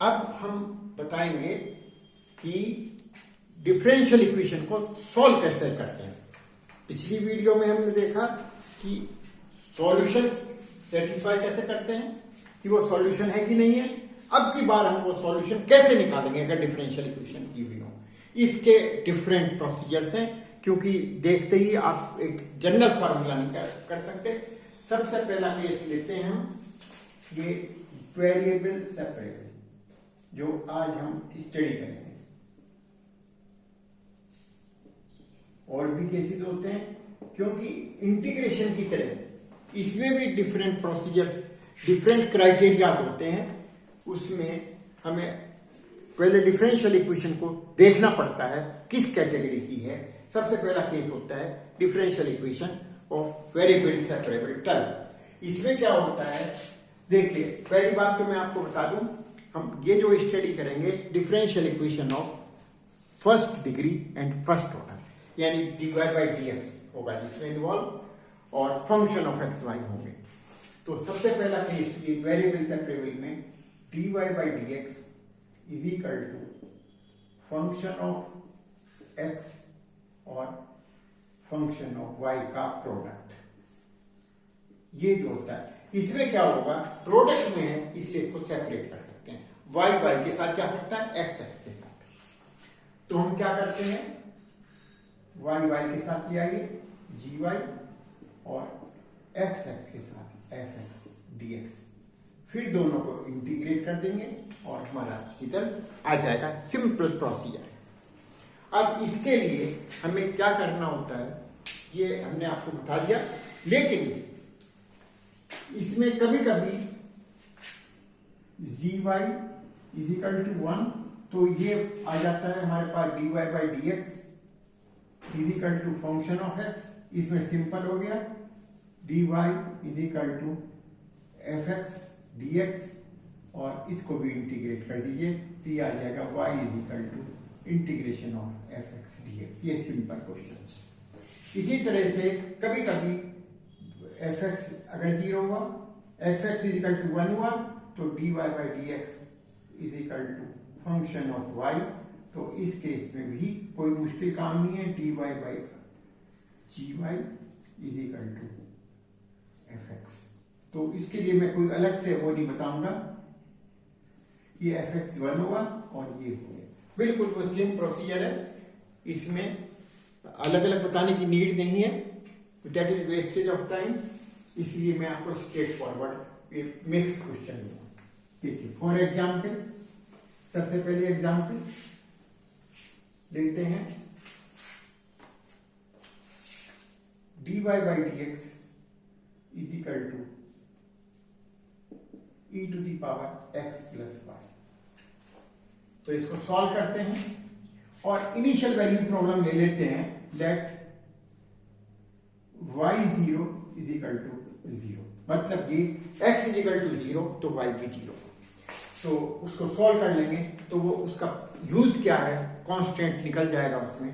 अब हम बताएंगे कि डिफरेंशियल इक्वेशन को सॉल्व कैसे करते हैं। पिछली वीडियो में हमने देखा कि सॉल्यूशन सेटिस्फाई कैसे करते हैं, कि वो सॉल्यूशन है कि नहीं है। अब की बार हम वो सॉल्यूशन कैसे निकालेंगे अगर डिफरेंशियल इक्वेशन की हुई हो। इसके डिफरेंट प्रोसीजर्स हैं, क्योंकि देखते ही आप एक जनरल फार्मूला नहीं कर सकते। सबसे पहला केस लेते हैं हम, ये वेरिएबल सेपरेबल, जो आज हम स्टडी करेंगे। और भी केसेस होते हैं, क्योंकि इंटीग्रेशन की तरह इसमें भी डिफरेंट प्रोसीजर्स, डिफरेंट क्राइटेरिया होते हैं। उसमें हमें पहले डिफरेंशियल इक्वेशन को देखना पड़ता है किस कैटेगरी की है। सबसे पहला केस होता है differential equation of variable separable term. इसमें क्या होता है, देखिए पहली बात तो मैं आपको बता दूं, हम ये जो स्टडी करेंगे differential equation of first degree and first order, यानी dy बाई dx होगा जिसमें इन्वॉल्व, और फंक्शन ऑफ एक्स वाई होंगे। तो सबसे पहला केस ये वेरिएबल सेपरेबल में dy by dx is equal to function of x और फंक्शन ऑफ y का प्रोडक्ट। ये जो होता है, इसमें क्या होगा, प्रोडक्ट में है इसलिए इसको सेपरेट कर सकते हैं। y y के साथ जा सकता है, x x के साथ। तो हम क्या करते हैं, y y के साथ ले आइए gy और x x के साथ f x dx, फिर दोनों को इंटीग्रेट कर देंगे और हमारा रिजल्ट आ जाएगा। सिंपल प्रोसीजर है। अब इसके लिए हमें क्या करना होता है ये हमने आपको बता दिया, लेकिन इसमें कभी कभी gy इज इक्वल टू 1, तो ये आ जाता है हमारे पास dy by dx is equal to function of x। इसमें सिंपल हो गया, dy is equal to f x dx, और इसको भी इंटीग्रेट कर दीजिए तो ये आ जाएगा y is equal to integration of f x dx। ये सिंपल क्वेश्चन। इसी तरह से कभी कभी एफ एक्स अगर 0 हुआ, f x is equal to 1 हुआ, तो dy by dx is equal to function of y। तो इस केस में भी कोई मुश्किल काम नहीं है, dy by gy is equal to f x. तो इसके लिए मैं कोई अलग से वो नहीं बताऊंगा, ये एफ एक्स 1 होगा और ये हो गया। बिल्कुल वो सेम प्रोसीजर है, इसमें अलग अलग बताने की नीड नहीं है, that is wastage of time. इसलिए मैं आपको स्ट्रेट फॉरवर्ड एक मिक्स क्वेश्चन दूंगा। देखिए फॉर एग्जाम्पल, सबसे पहले एग्जाम्पल देखते हैं, dy by dx is equal to e to the power x plus y. तो इसको सॉल्व करते हैं और इनिशियल वैल्यू प्रॉब्लम ले लेते हैं, that y 0 is equal to 0, मतलब ये x इज इक्वल टू 0 तो y भी 0। तो उसको सॉल्व कर लेंगे तो वो उसका यूज क्या है, कांस्टेंट निकल जाएगा उसमें।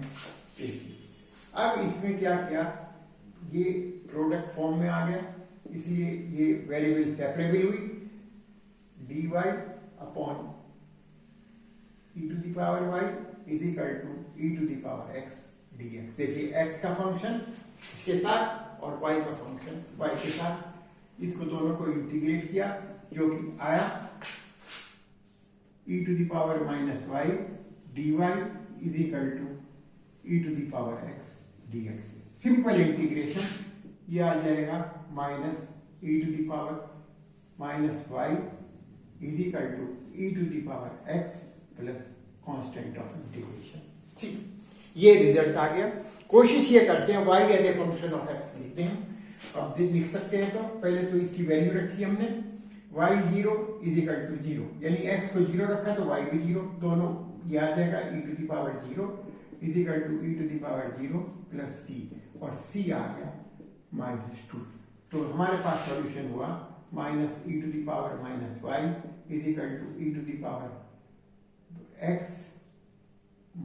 अब इसमें क्या किया, ये प्रोडक्ट फॉर्म में आ गया, इसलिए ये वेरिएबल सेपरेबल हुई, dy upon e to the power y is equal to e to the power x dx। देखिए x का फंक्शन इसके साथ और y का फंक्शन y के साथ, इसको दोनों को इंटीग्रेट किया जो कि आया e to the power minus y dy is equal to e to the power x dx। Simple integration, ये आ जाएगा minus e to the power minus y is equal to e to the power x plus constant of integration c। ये result आ गया। कोशिश ये करते हैं y as a function of x लिखते हैं। अब लिख सकते हैं, तो पहले तो इसकी वैल्यू रखी हमने, y 0 इज इक्वल टू 0, यानी x को 0 रखा तो y भी 0, दोनों ये आ जाएगा e to the power 0 is equal to e to the power 0 plus c, और c आ गया -2। तो हमारे पास सॉल्यूशन हुआ minus e to the power minus y is equal to e to the power x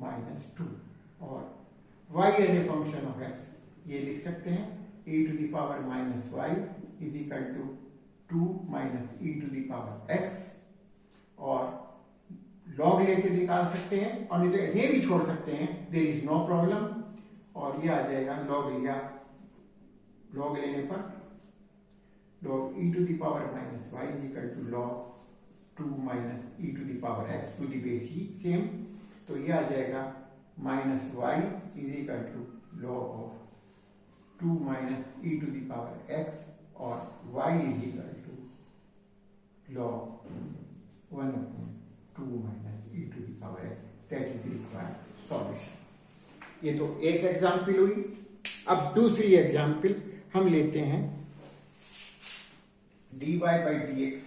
-2, और y as a function of x ये लिख सकते हैं e to the power minus y is equal to 2 minus e to the power x, और log लेके निकाल सकते हैं और नहीं तो ये भी छोड़ सकते हैं, देयर इज नो प्रॉब्लम। और ये आ जाएगा लॉग लिया, लॉग लेने पर log e to the power minus y is equal to log 2 minus e to the power x to the base e same. तो ये आ जाएगा minus y is equal to log of 2 minus e to the power x और y is equal to log 1/2 minus e to the power x, that is required solution. ये तो एक example हुई। अब दूसरी एग्जाम्पल हम लेते हैं dy by dx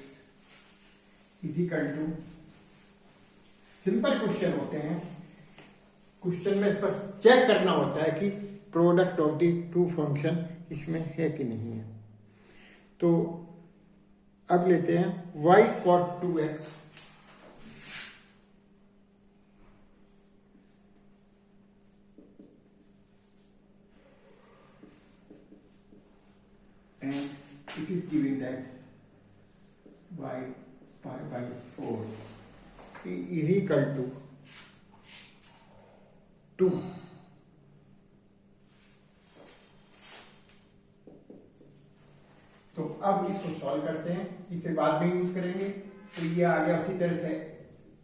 is equal to, simple question होते हैं, क्वेश्चन में बस चेक करना होता है कि product of the two function इसमें है कि नहीं है। तो अब लेते हैं y cot 2x and it is given that y pi by 4 is equal to 2। तो अब इसको सॉल्व करते हैं, इसे बाद में यूज करेंगे। तो ये आ गया उसी तरह से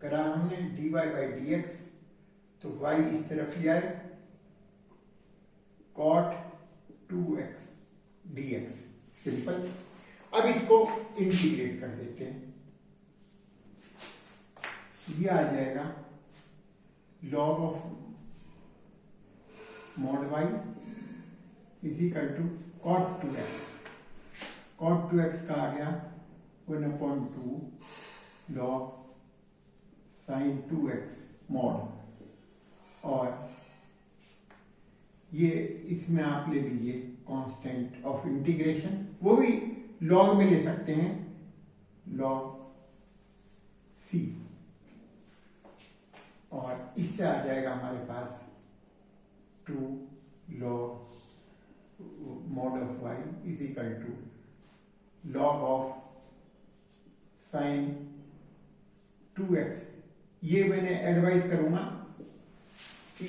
करा हमने dy by dx, तो y इस तरफ लिया है cot 2x dx, सिंपल। अब इसको इंटीग्रेट कर देते हैं, ये आ जाएगा log of mod y is equal to cot 2x, cot 2x का आ गया 1/2 log sin 2x mod, और ये इसमें आप ले लीजिए कांस्टेंट ऑफ इंटीग्रेशन, वो भी लॉग में ले सकते हैं, log c, और इससे आ जाएगा हमारे पास 2 log mod of y is equal to log of sin 2x। ये मैंने एडवाइस करूंगा कि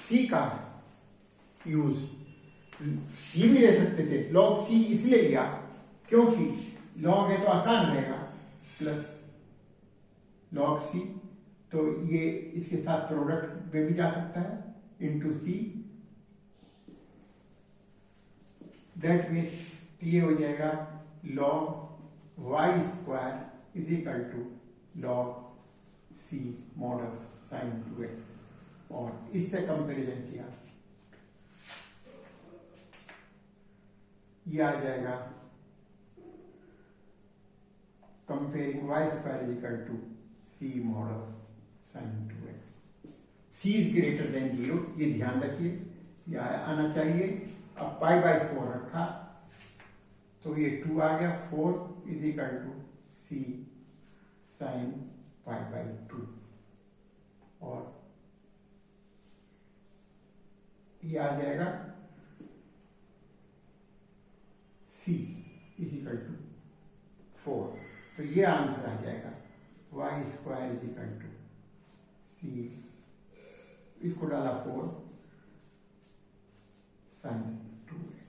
c का यूज ये भी ले सकते थे, log c इसलिए लिया क्योंकि log है तो आसान रहेगा, प्लस log c, तो ये इसके साथ प्रोडक्ट में भी जा सकता है इंटू c, दैट मीन्स ये हो जाएगा log y square is equal to log c mod of sin 2x, और इससे कंपैरिजन किया, ये आ जाएगा comparing y square is equal to c mod of sin 2x, c is greater than 0, ये ध्यान रखिए, ये आना चाहिए। अब पाई बाय 4 रखा तो ये 2 आ गया, 4 is equal to c sin pi by 2, और ये आ जाएगा c इज इक्वल टू 4, तो ये आंसर आ जाएगा y square is equal to c, इसको डाला 4 sin 2x,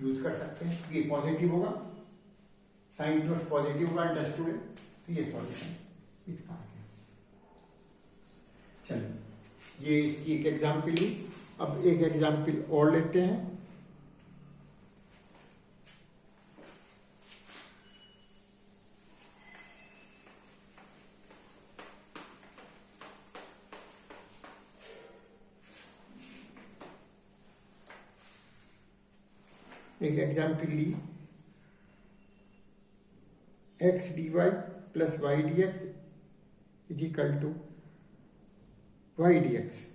यूज कर सकते हैं, ये पॉजिटिव होगा, sin 2x पॉजिटिव होगा, अंडरस्टूड है, तो ये सॉल्यूशन इसका आ गया। चलिए, ये इसकी एक एग्जाम्पल ली। अब एक एग्जाम्पल और लेते हैं, एक एग्जाम्पल ली x dy plus y dx is equal to y dx।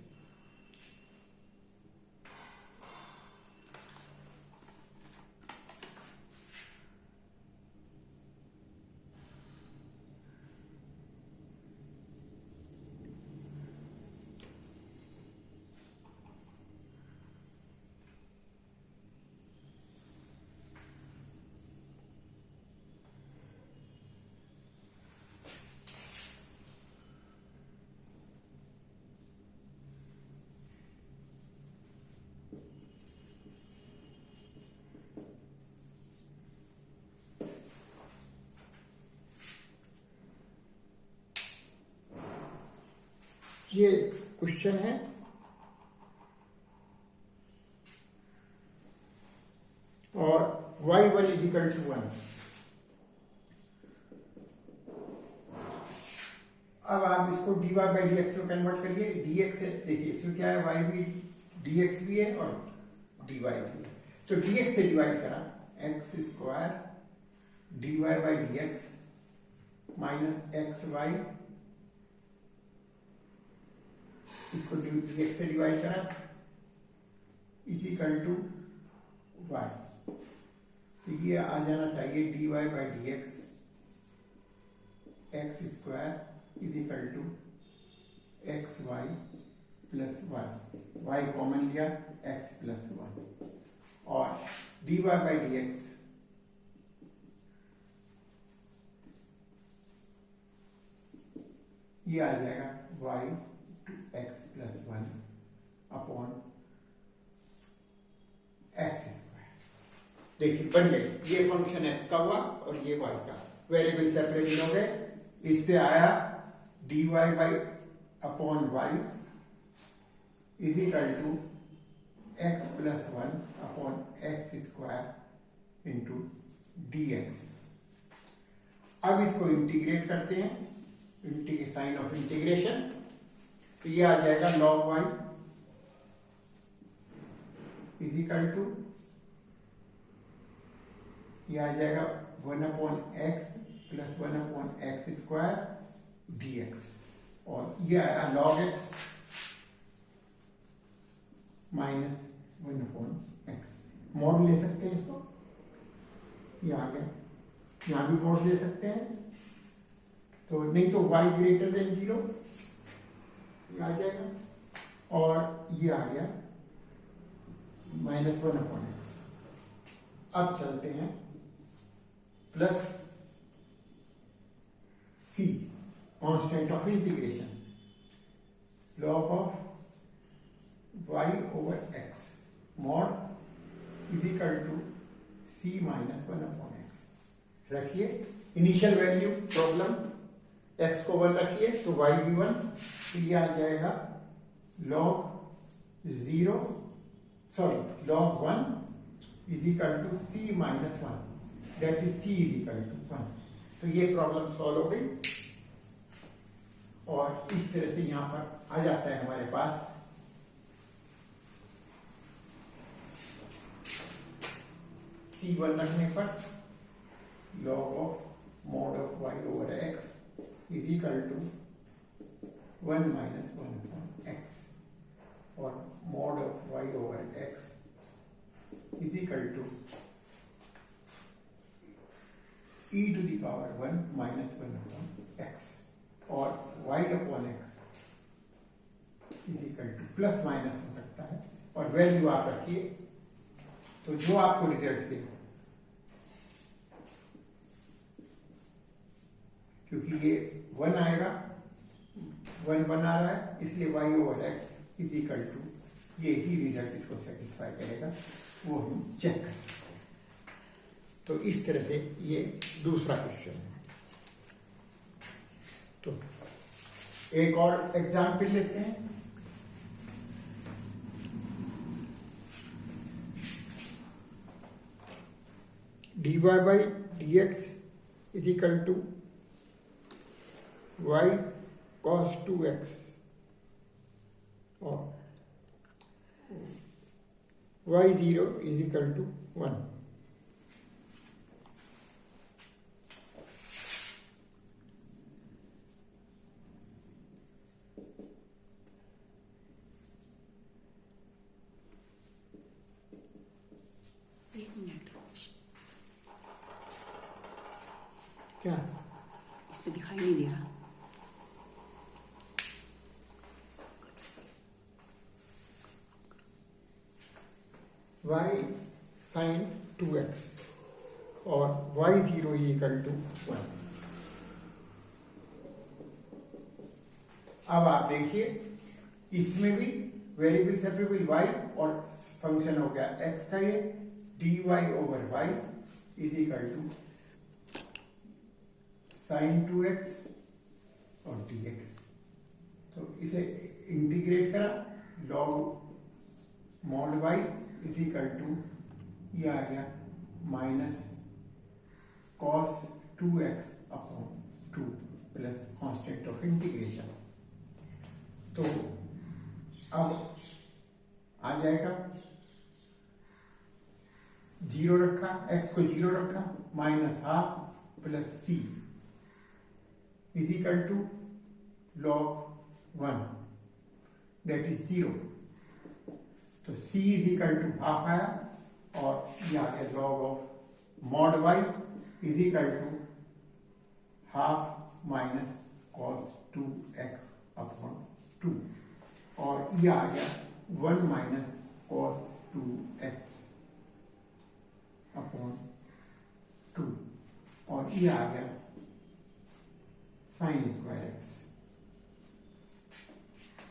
ये क्वेश्चन है। और y1 इजिकल टू 1। अब आप इसको dy बाई dx में कन्वर्ट करिए। dx है, देखिए इसमें क्या है, y भी dx भी है और dy भी है। तो dx से डिवाइड करा, x square dy by dx minus x y, इसको dx से डिवाइड करा इजिकल टू y। तो ये आ जाना चाहिए dy by dx x square is equal to x y plus y, y common लिया एक्स प्लस वन, और dy बाई dx ये आ जाएगा y to x plus one upon x square. देखिए बन गई, ये फंक्शन x का हुआ और ये y का, वेरिएबल सेपरेट हो गए। इससे आया dy by upon y is equal to x plus one upon x square into dx। अब इसको इंटीग्रेट करते हैं, साइन ऑफ इंटीग्रेशन, तो ये आ जाएगा log y इजिकल टू, ये आ जाएगा 1 upon x plus 1 upon x square dx, और ये आया log x minus 1 upon x. Mod ले सकते हैं इसको, ये आ गया, यहां भी मॉड ले सकते हैं, तो नहीं तो y ग्रेटर देन 0 ये आ जाएगा, और ये आ गया माइनस 1 अपॉन एक्स। अब चलते हैं plus c, constant of integration, log of y over x mod is equal to c minus 1 upon x. रखिए इनिशियल वैल्यू प्रॉब्लम, x को 1 रखिए तो y भी 1, तो ये आ जाएगा log 0 sorry log 1 is equal to c minus 1, that is c is equal to 1। तो ये प्रॉब्लम सॉल्व हो गई, और इस तरह से यहां पर आ जाता है हमारे पास c1 रखने पर log of mod of y over x is equal to 1 minus 1 upon x, और mod of y over x is equal to e to the power 1 minus 1 upon x, और y upon x is equal to plus minus हो सकता है, और value आप रखिए, तो जो आपको रिजल्ट दे, क्योंकि ये 1 आएगा, 1 आ रहा है, इसलिए y over x is equal to, ये ही रिजल्ट इसको सेटिस्फाई करेगा, वो हम चेक कर सकते हैं। तो इस तरह से ये दूसरा क्वेश्चन है। तो एक और एग्जाम्पल लेते हैं। dy by dx is equal to y cos 2x, और y0 इज इक्वल टू 1। एक मिनट, क्या इसमें दिखाई नहीं दे रहा। y sin 2x और y0 इज इक्वल टू 1। अब आप देखिए, इसमें भी वेरिएबल सेपरेबल y और फंक्शन हो गया x का, ये dy over y is equal to sin 2x और dx। तो इसे इंटीग्रेट करा, log mod y is equal to ये आ गया minus cos 2x upon 2 plus constant of integration. तो अब आ जाएगा, जीरो रखा, x को जीरो रखा, minus half plus c is equal to log 1 that is zero. तो c is equal to half आया और ये आ गया log of mod y is equal to half minus cos 2x upon 2 और ये आ गया 1 माइनस कॉस 2x अपॉन 2 और ये आ गया साइन स्क्वायर x।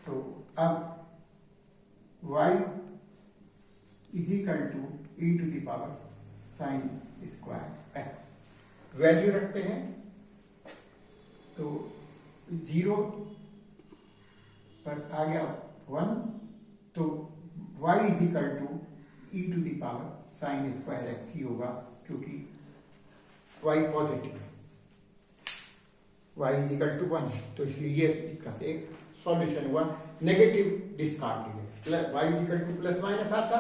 तो अब y is equal to e to the power sine square x value रखते हैं। तो 0 पर आ गया 1, तो y is equal to e to the power sine square x ही होगा क्योंकि y पॉजिटिव है, y इज इक्वल टू 1, तो इसलिए ये इसका एक सॉल्यूशन हुआ। Negative discard plus y is equal to plus minus आता,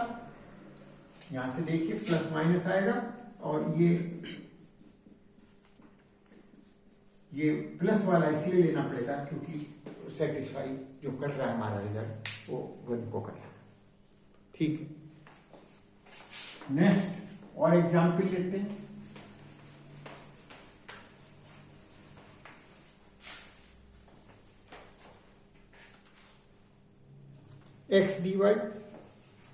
यहां से देखिए प्लस माइनस आएगा और ये प्लस वाला इसलिए लेना पड़ेगा क्योंकि सेटिस्फाई जो कर रहा है हमारा रिजल्ट वो 1 को कर रहा है। ठीक है, नेक्स्ट और एग्जाम्पल लेते हैं। X d y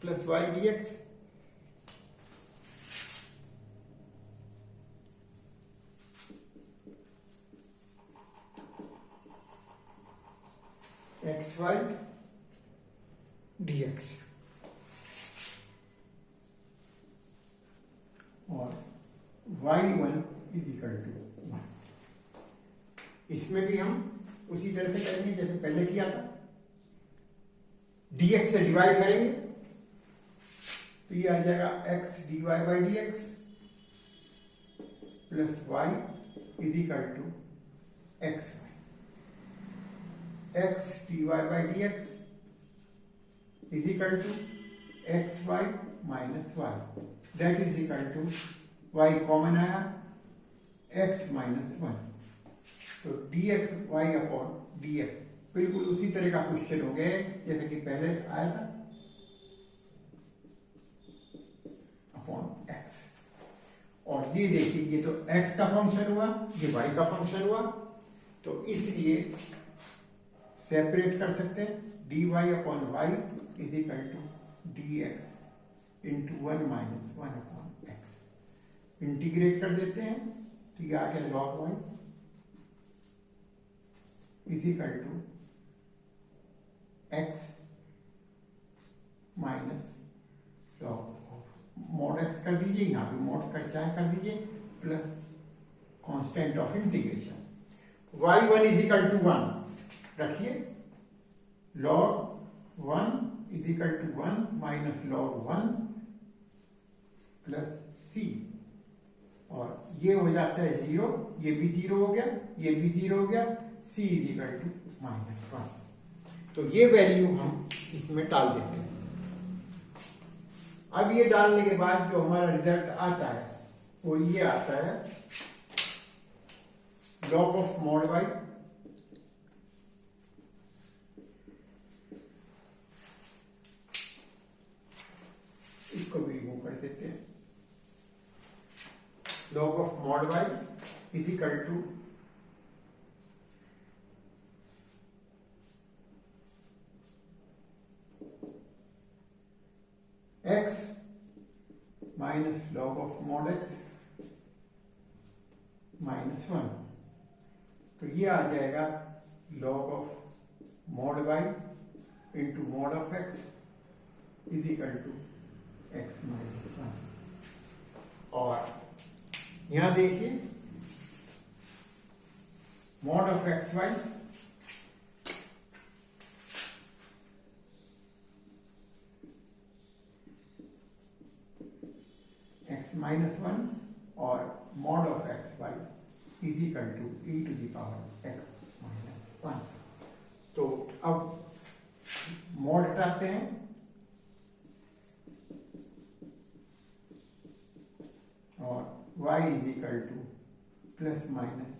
plus y d x x y d x और y1 इज इक्वल टू 1। इसमें भी हम उसी तरह से करेंगे जैसे पहले किया था, dx से डिवाइड करेंगे तो ये आ जाएगा x dy by d x plus y is equal to x y, x dy by d x is equal to x y minus y that is equal to y common आया x minus 1, तो dx y upon dx बिल्कुल उसी तरह का question हो गया जैसे कि पहले आया था अपॉन x। और ये देखिए ये तो x का फंक्शन हुआ, ये y का फंक्शन हुआ, तो इसलिए सेपरेट कर सकते हैं, dy upon y is equal to dx into 1 minus 1 upon x। Integrate कर देते हैं तो ये आ गया log y is equal to x minus log mod x कर दीजिए, यहाँ भी मॉड कर चाहे कर दीजिए, plus constant of integration y1 is equal to 1 रखिए, log 1 is equal to 1 minus log 1 plus c और ये हो जाता है 0, ये भी 0 हो गया, ये भी 0 हो गया, c is equal to minus 1। तो ये वैल्यू हम इसमें डाल देते हैं। अब ये डालने के बाद जो हमारा रिजल्ट आता है वो ये आता है लॉग ऑफ मॉड वाई इसको भी रिमूव कर देते हैं, log of mod y is equal to x minus log of mod x minus 1, तो ये आ जाएगा log of mod y into mod of x is equal to x minus 1। और यहां देखिए मॉड ऑफ एक्स वाई -1 और mod of xy is equal to e to the power x minus 1। तो अब मॉड हटाते हैं, और y is equal to plus minus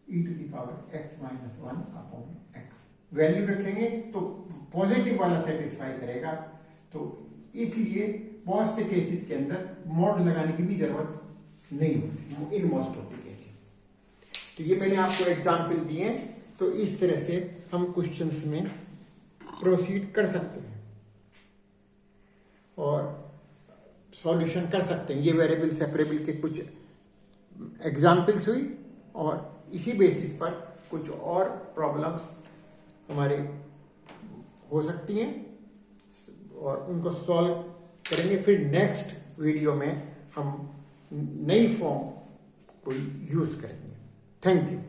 e to the power x minus 1 upon x। Value रखेंगे तो positive वाला satisfy करेगा, तो इसलिए बहुत से केसेस के अंदर मॉड लगाने की भी जरूरत नहीं होती in most of the cases. तो ये मैंने आपको एग्जाम्पल दिए, तो इस तरह से हम क्वेश्चंस में प्रोसीड कर सकते हैं और सॉल्यूशन कर सकते हैं। ये वेरिएबल सेपरेबल के कुछ एग्जाम्पल्स हुई, और इसी बेसिस पर कुछ और प्रॉब्लम्स हमारे हो सकती हैं और उनको सॉल्व करेंगे। फिर नेक्स्ट वीडियो में हम नई फॉर्म को यूज करेंगे। Thank you.